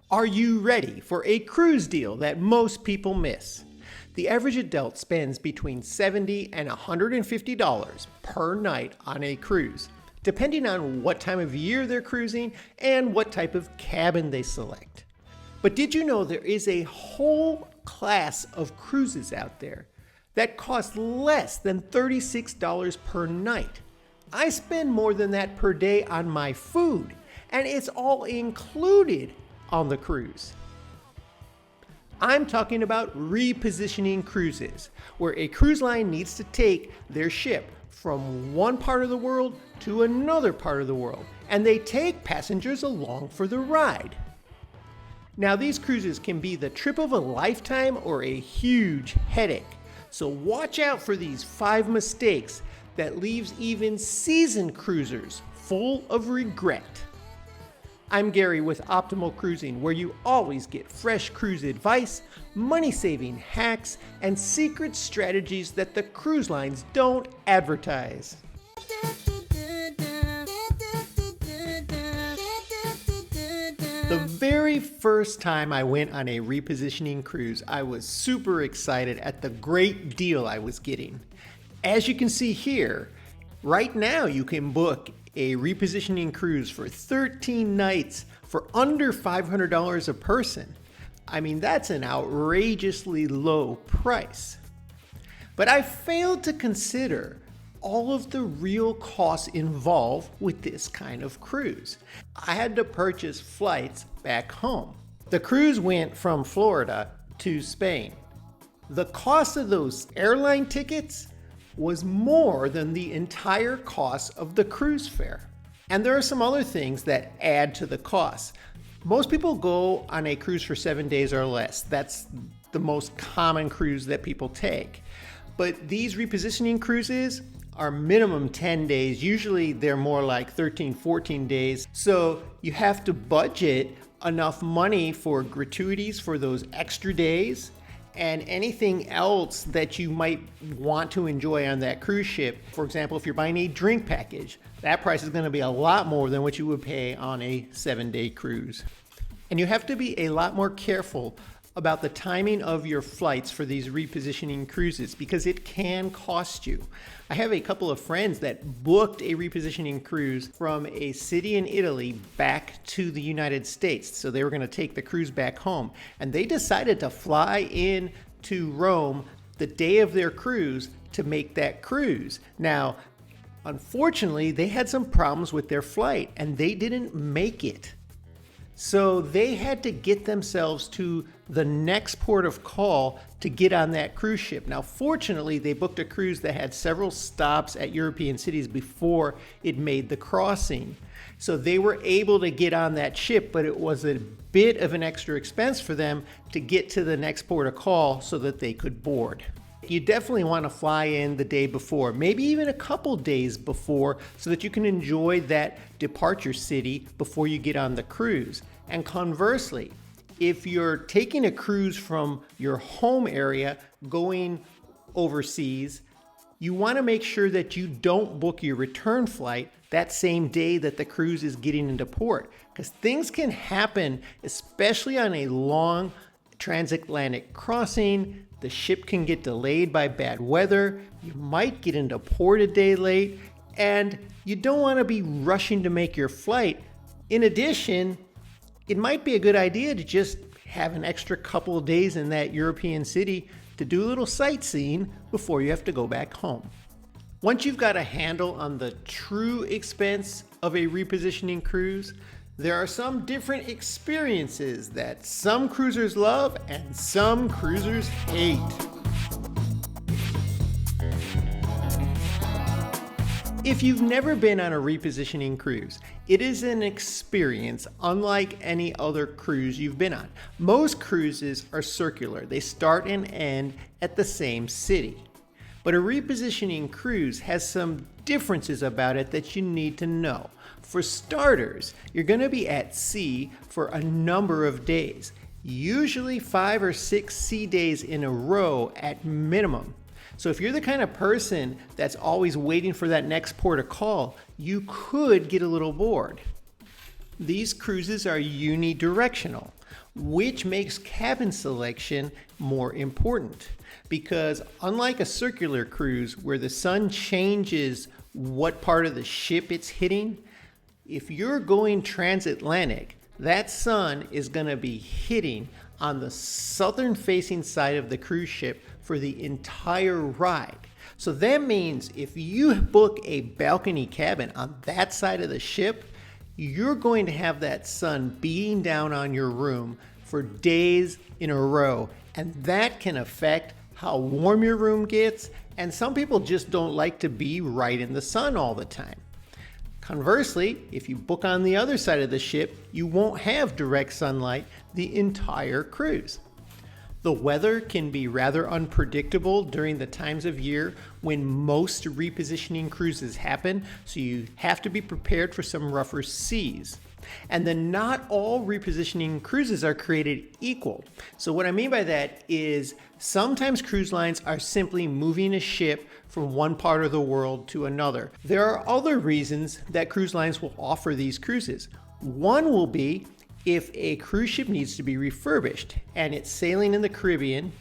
Are you ready for a cruise deal that most people miss? The average adult spends between $70 and $150 per night on a cruise, depending on what time of year they're cruising and what type of cabin they select. But did you know there is a whole class of cruises out there that cost less than $36 per night? I spend more than that per day on my food, and it's all included on the cruise. I'm talking about repositioning cruises, where a cruise line needs to take their ship from one part of the world to another part of the world, and they take passengers along for the ride. Now, these cruises can be the trip of a lifetime or a huge headache, so watch out for these 5 mistakes that leaves even seasoned cruisers full of regret. I'm Gary with Optimal Cruising, where you always get fresh cruise advice, money-saving hacks, and secret strategies that the cruise lines don't advertise. The very first time I went on a repositioning cruise, I was super excited at the great deal I was getting. As you can see here, right now you can book a repositioning cruise for 13 nights for under $500 a person. I mean, that's an outrageously low price. But I failed to consider all of the real costs involved with this kind of cruise. I had to purchase flights back home. The cruise went from Florida to Spain. The cost of those airline tickets was more than the entire cost of the cruise fare. And there are some other things that add to the cost. Most people go on a cruise for 7 days or less. That's the most common cruise that people take. But these repositioning cruises are minimum 10 days. Usually they're more like 13, 14 days. So you have to budget enough money for gratuities for those extra days and anything else that you might want to enjoy on that cruise ship. For example, if you're buying a drink package, that price is going to be a lot more than what you would pay on a 7-day cruise. And you have to be a lot more careful about the timing of your flights for these repositioning cruises because it can cost you. I have a couple of friends that booked a repositioning cruise from a city in Italy back to the United States. So they were going to take the cruise back home, and they decided to fly in to Rome the day of their cruise to make that cruise. Now, unfortunately, they had some problems with their flight and they didn't make it. So they had to get themselves to the next port of call to get on that cruise ship. Now, fortunately, they booked a cruise that had several stops at European cities before it made the crossing. So they were able to get on that ship, but it was a bit of an extra expense for them to get to the next port of call so that they could board. You definitely want to fly in the day before, maybe even a couple days before, so that you can enjoy that departure city before you get on the cruise. And conversely, if you're taking a cruise from your home area going overseas, you want to make sure that you don't book your return flight that same day that the cruise is getting into port, because things can happen, especially on a long transatlantic crossing. The ship can get delayed by bad weather. You might get into port a day late, and you don't want to be rushing to make your flight. In addition, it might be a good idea to just have an extra couple of days in that European city to do a little sightseeing before you have to go back home. Once you've got a handle on the true expense of a repositioning cruise, there are some different experiences that some cruisers love and some cruisers hate. If you've never been on a repositioning cruise, it is an experience unlike any other cruise you've been on. Most cruises are circular. They start and end at the same city. But a repositioning cruise has some differences about it that you need to know. For starters, you're going to be at sea for a number of days, usually 5 or 6 sea days in a row at minimum. So if you're the kind of person that's always waiting for that next port of call, you could get a little bored. These cruises are unidirectional. which makes cabin selection more important. Because unlike a circular cruise where the sun changes what part of the ship it's hitting, if you're going transatlantic, that sun is going to be hitting on the southern facing side of the cruise ship for the entire ride. So that means if you book a balcony cabin on that side of the ship, you're going to have that sun beating down on your room for days in a row. And that can affect how warm your room gets. And some people just don't like to be right in the sun all the time. Conversely, if you book on the other side of the ship, you won't have direct sunlight the entire cruise. The weather can be rather unpredictable during the times of year when most repositioning cruises happen, so you have to be prepared for some rougher seas. And then not all repositioning cruises are created equal. So what I mean by that is sometimes cruise lines are simply moving a ship from one part of the world to another. There are other reasons that cruise lines will offer these cruises. One will be if a cruise ship needs to be refurbished and it's sailing in the Caribbean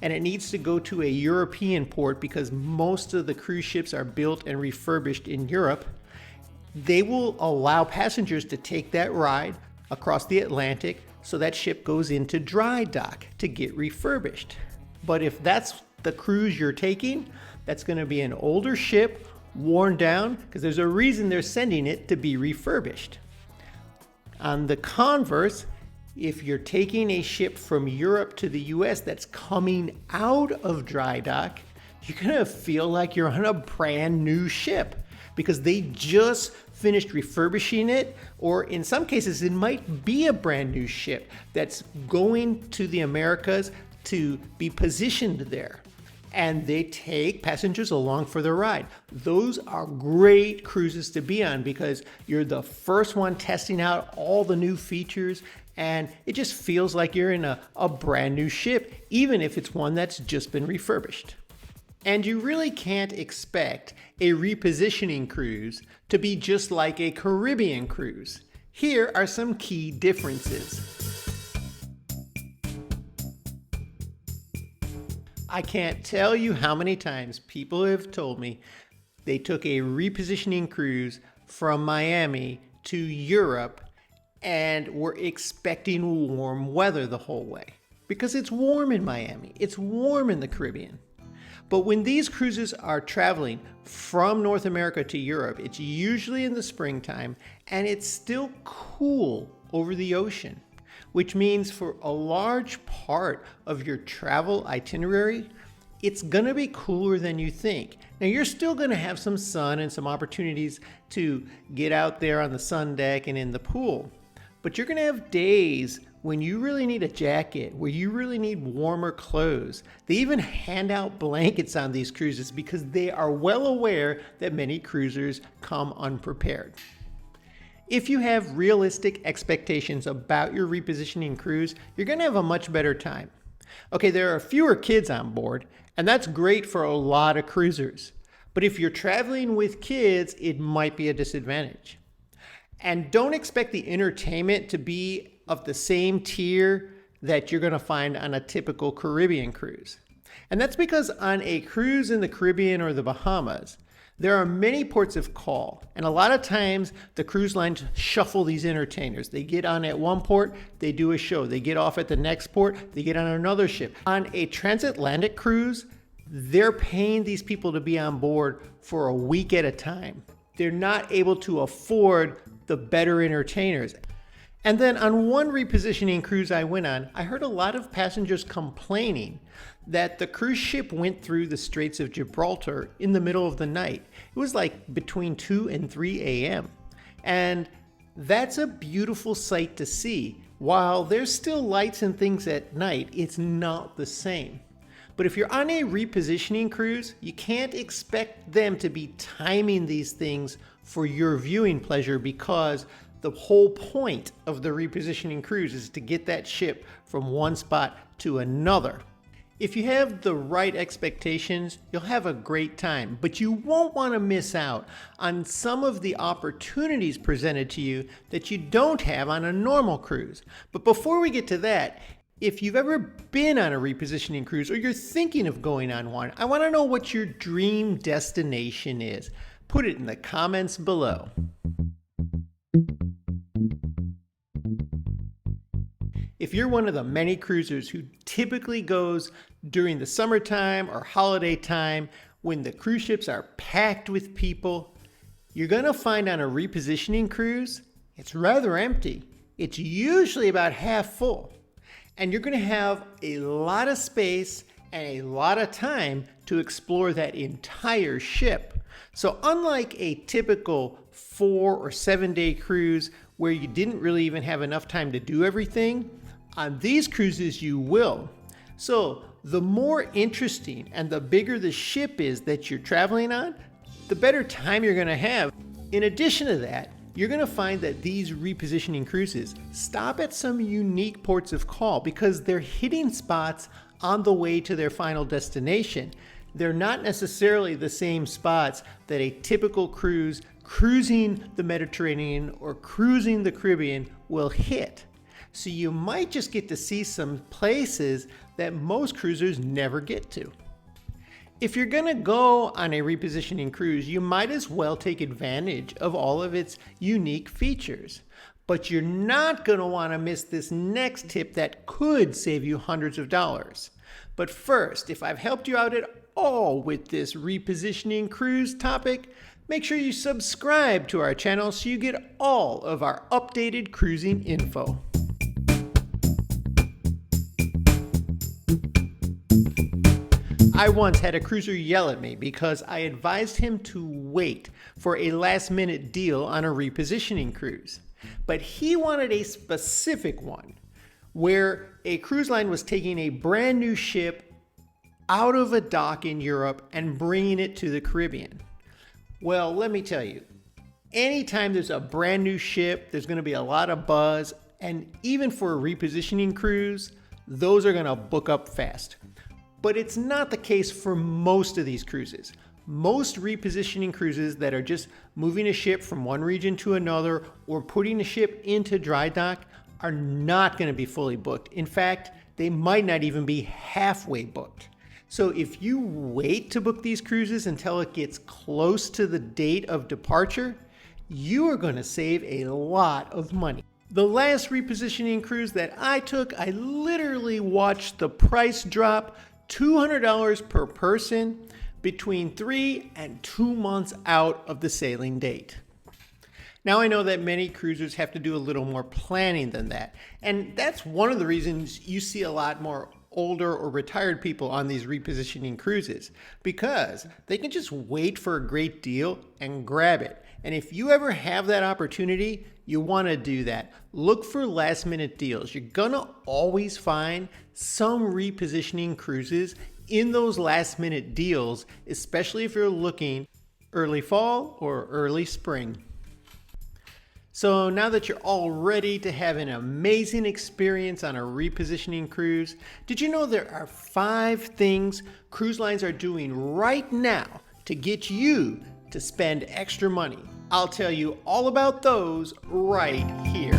and it needs to go to a European port because most of the cruise ships are built and refurbished in Europe, they will allow passengers to take that ride across the Atlantic so that ship goes into dry dock to get refurbished. But if that's the cruise you're taking, that's going to be an older ship, worn down, because there's a reason they're sending it to be refurbished. On the converse, if you're taking a ship from Europe to the US that's coming out of dry dock, you're going to feel like you're on a brand new ship because they just finished refurbishing it, or in some cases, it might be a brand new ship that's going to the Americas to be positioned there. And they take passengers along for the ride. Those are great cruises to be on because you're the first one testing out all the new features, and it just feels like you're in a brand new ship, even if it's one that's just been refurbished. And you really can't expect a repositioning cruise to be just like a Caribbean cruise. Here are some key differences. I can't tell you how many times people have told me they took a repositioning cruise from Miami to Europe and were expecting warm weather the whole way. Because it's warm in Miami, it's warm in the Caribbean. But when these cruises are traveling from North America to Europe, it's usually in the springtime and it's still cool over the ocean, which means for a large part of your travel itinerary, it's gonna be cooler than you think. Now you're still gonna have some sun and some opportunities to get out there on the sun deck and in the pool, but you're gonna have days when you really need a jacket, where you really need warmer clothes. They even hand out blankets on these cruises because they are well aware that many cruisers come unprepared. If you have realistic expectations about your repositioning cruise, you're gonna have a much better time. Okay, there are fewer kids on board, and that's great for a lot of cruisers. But if you're traveling with kids, it might be a disadvantage. And don't expect the entertainment to be of the same tier that you're gonna find on a typical Caribbean cruise. And that's because on a cruise in the Caribbean or the Bahamas, there are many ports of call, and a lot of times the cruise lines shuffle these entertainers. They get on at one port, they do a show. They get off at the next port, they get on another ship. On a transatlantic cruise, they're paying these people to be on board for a week at a time. They're not able to afford the better entertainers. And then on one repositioning cruise I went on, I heard a lot of passengers complaining that the cruise ship went through the Straits of Gibraltar in the middle of the night. It was like between 2 and 3 a.m. And that's a beautiful sight to see. While there's still lights and things at night, it's not the same. But if you're on a repositioning cruise, you can't expect them to be timing these things for your viewing pleasure because the whole point of the repositioning cruise is to get that ship from one spot to another. If you have the right expectations, you'll have a great time, but you won't want to miss out on some of the opportunities presented to you that you don't have on a normal cruise. But before we get to that, if you've ever been on a repositioning cruise or you're thinking of going on one, I want to know what your dream destination is. Put it in the comments below. If you're one of the many cruisers who typically goes during the summertime or holiday time when the cruise ships are packed with people, you're going to find on a repositioning cruise, it's rather empty. It's usually about half full. And you're going to have a lot of space and a lot of time to explore that entire ship. So unlike a typical 4 or 7 day cruise where you didn't really even have enough time to do everything, on these cruises you will. So the more interesting and the bigger the ship is that you're traveling on, the better time you're going to have. In addition to that, you're going to find that these repositioning cruises stop at some unique ports of call because they're hitting spots on the way to their final destination. They're not necessarily the same spots that a typical cruise cruising the Mediterranean or cruising the Caribbean will hit. So you might just get to see some places that most cruisers never get to. If you're gonna go on a repositioning cruise, you might as well take advantage of all of its unique features. But you're not gonna wanna miss this next tip that could save you hundreds of dollars. But first, if I've helped you out at all with this repositioning cruise topic, make sure you subscribe to our channel so you get all of our updated cruising info. I once had a cruiser yell at me because I advised him to wait for a last-minute deal on a repositioning cruise. But he wanted a specific one where a cruise line was taking a brand new ship out of a dock in Europe and bringing it to the Caribbean. Well, let me tell you, anytime there's a brand new ship, there's going to be a lot of buzz, and even for a repositioning cruise, those are going to book up fast. But it's not the case for most of these cruises. Most repositioning cruises that are just moving a ship from one region to another or putting a ship into dry dock are not going to be fully booked. In fact, they might not even be halfway booked. So if you wait to book these cruises until it gets close to the date of departure, you are going to save a lot of money. The last repositioning cruise that I took, I literally watched the price drop $200 per person between 3 and 2 months out of the sailing date. Now I know that many cruisers have to do a little more planning than that, and that's one of the reasons you see a lot more older or retired people on these repositioning cruises, because they can just wait for a great deal and grab it. And if you ever have that opportunity, you want to do that. Look for last minute deals. You're gonna always find some repositioning cruises in those last minute deals, especially if you're looking early fall or early spring. So now that you're all ready to have an amazing experience on a repositioning cruise, did you know there are 5 things cruise lines are doing right now to get you to spend extra money? I'll tell you all about those right here.